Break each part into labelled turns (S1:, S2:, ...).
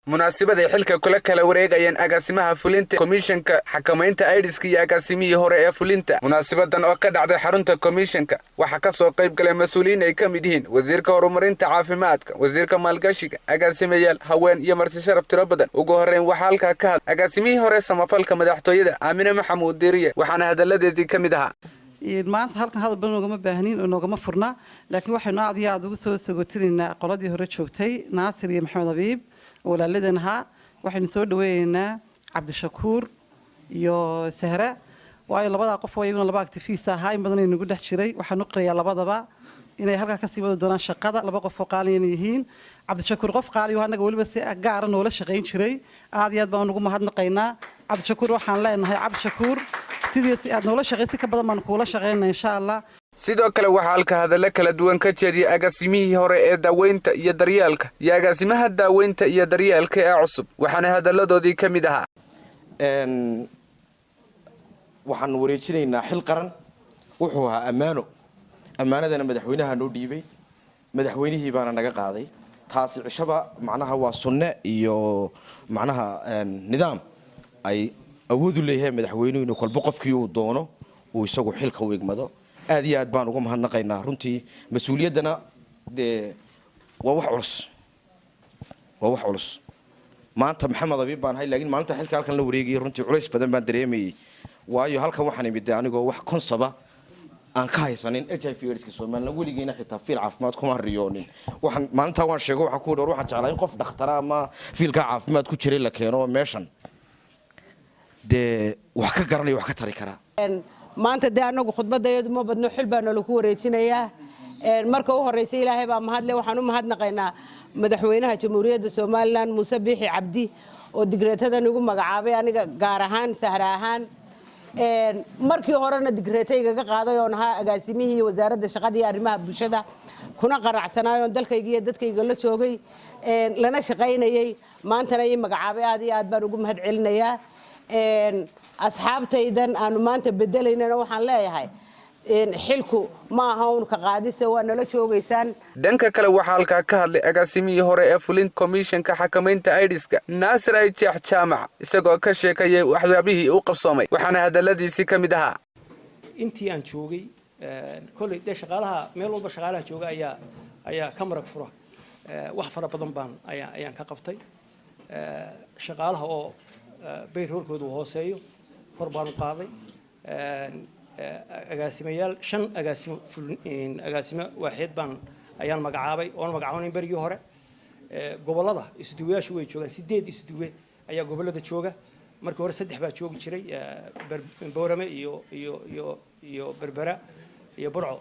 S1: munaasabada xilka kala wareegayeen agaasimaha fulinta komishanka xakamaynta AIDS-ka iyo agaasimihii hore ee fulinta munaasabadan oo ka dhacday xarunta komishanka waxa ka soo qayb galay mas'uuliyiin ay kamid yihiin wasiirka horumarinta caafimaadka wasiirka maalgashiga agaasimayaal haween iyo marti sharaf tiro badan ugu horeyn waxa halka ka hadlay agaasimihii hore samafalka madaxtooyada Aamina Maxamuud Diiriye waxaana hadaladeedii kamid ahaa
S2: maanta halkan hadal badan ugama baahnin oo noogama furna laakiin waxaynu aad ugu soo sagootineynaa qoladii hore joogtay Naasir iyo Maxamed Habiib walaaladeenha waxaynu soo dhaweeynaa Cabdishakuur iyo Sahra waayo labada qof oo iyaguna laba activist ah in badan ay nagu dhex jiray waxaan u qeeyaa labadaba inay halka ka sii wada doonaan shaqada laba qof oo qaaliyan yihiin Cabdishakuur qof qaali ah anaga waliba si gaar ah noola shaqeyn jiray aad iyo aad baan ugu mahadnaqaynaa Cabdishakuur waxaan leenahay Cabdishakuur sidii aad noola shaqeysay ka badan baan kula shaqeynaa insha Allah
S1: sidoo kale waxa halka hadal kala duwan ka jeediyay agaasimihii hore ee daaweynta iyo daryeelka iyo agaasimaha daaweynta iyo daryeelka ee cusub waxaana hadaladoodii kamid ahaa
S3: waxaan wareejinaynaa xil qaran wuxuu ahaa amaanadana madaxweynaha noo dhiibay madaxweynihii baana naga qaaday taasi cishaba macnaha waa sunne iyo macnaha nidaam ay awood u leeyahay madaxweynuhu inuu kolba qofkii uu doono uu isagu xilka u igmado aad iyo aad baan ugu mahadnaqaynaa runtii mas'uuliyadana waa wax culus maanta Maxamed Habiib baan hay laakiin maalinta xilka halkan la wareegay runtii culays badan baan dareemayay waayo halkan waxaan imid anigoo wax konsaba aan ka haysanin HIV/AIDS-ka Soomaaliland weligeena xitaa fiil caafimaad kuma riyoonin waxaan maalinta waan sheego waxa ku dhawr waxaan jeclaa in qof dhakhtar ama fiilka caafimaad ku jiray la keeno meeshan wax ka garanayo wax ka tari kara
S4: maanta anagu khudbadayadu ma badno xil baan lagu wareejinayaa marka u horeysay Ilaahay baa mahadle waxaan u mahadnaqaynaa madaxweynaha Jamhuuriyadda Soomaaliland Muuse Biixi Cabdi oo digreetadan ugu magacaabay aniga gaar ahaan Sahra ahaan markii horena digreetayga ka qaaday oo ahaa agaasimihii wasaaradda shaqada iyo arrimaha bulshada kuna qaracsanayo dalkayga iyo dadkayga la joogay lana shaqaynayay maantana ay magacaabay aad iyo aad baan ugu mahad celinayaa asxaabtaydan aanu maanta bedelaynana waxaan leeyahay xilku ma aha uu ka qaadisa waa nala joogaysaan
S1: dhanka kale waxa halka ka hadlay agaasimihii hore ee fulinta komishanka xakamaynta AIDS-ka Naasir Ayjeex Jaamac isagoo ka sheekayay waxyaabihii uu qabsoomay waxaana hadaladiisii kamid ahaa
S5: intii aan joogay kulli shaqaalaha meel walba shaqaalaha jooga ayaa ka marag fura wax fara badan baan ayaan ka qabtay shaqaalaha oo bayroolkoodu hooseeyo kor baan u qaaday agaasimayaal 5 agaasimo waaxid baan ayaan magacaabay oo magacaabay barigii hore gobolada isduwayaashu way joogaan 8 isduwe ayaa gobolada jooga markii hore 3 baa joogi jiray Boorame iyo Berbera iyo Burco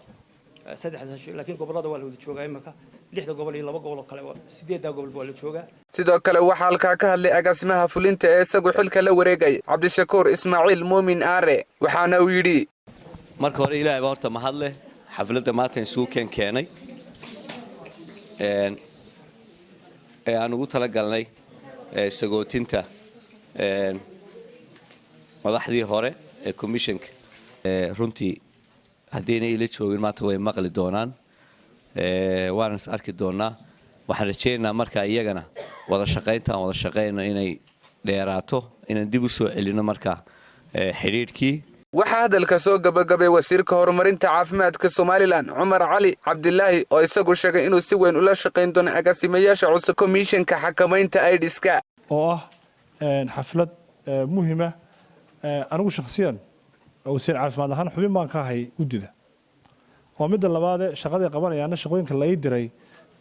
S5: 3 laakiin gobolada waa la wada joogaa imaka 6 gobol iyo 2 gobol kale 8 gobol waa la joogaa
S1: sidoo kale waxa halka ka hadlay agaasimaha fulinta ee isagu xilka la wareegay Cabdishakuur Ismaaciil Muumin Aare waxaana uu yiri
S6: marka hore Ilaahay baa horta mahad leh xafladda maanta soo keenay aan ugu tala galnay sagootinta madaxdii hore ee komishanka runtii haddii ila joogin maanta way maqli doonaan waan is arki doonaa waxaan rajaynaynaa marka iyagana wada shaqeynta inay dheeraato inaan dib u soo celino marka xiriirkii
S1: waxa hadalka soo gabagabay wasiirka horumarinta caafimaadka Soomaaliland Cumar Cali Cabdilaahi oo isagu sheegay inuu si weyn ula shaqeyn doono agaasimayaasha cusub komishanka xakamaynta AIDS-ka
S7: oo xaflad muhiima anigu shakhsiyan wasiir caafimaad ahaan xubin baan ka ahay gudida oo mid labaad shaqada qabanayaan shaqooyinka la diray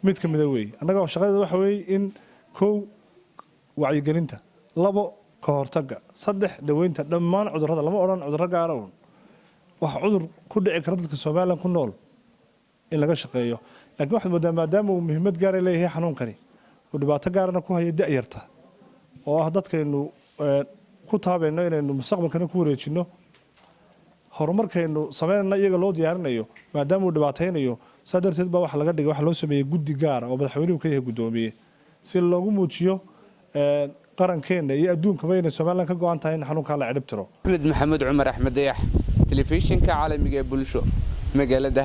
S7: mid ka mid ah weey anaga shaqada waxa weey in koow wacyigelinta labo ka hortaga saddex daweynta dhammaan cudurrada lama oran cudurro gaar ah wax cudur ku dhici kara dadka Soomaaliland ku nool in laga shaqeeyo laakiin waxa maadaama uu muhiimad gaar ah leeyahay xanuunkani oo dhibaato gaar ah ku haya da'yarta oo ah dadkeenu ku taabeeno inaynu mustaqbalkana ku wareejino horumarkeenu sameeyna iyaga loo diyaarinayo maadaama uu dhibaataynayo sadarteed baa wax laga dhigay wax loo sameeyay guddi gaar ah oo madaxweynuhu ka yahay gudoomiye si loogu muujiyo qarankeena iyo adduunka bayna Soomaaliland ka go'an tahay in xanuunka la cirib tiro
S1: Maxamed Cumar Axmed Dayax telefishinka caalamiga ee bulsho magaalada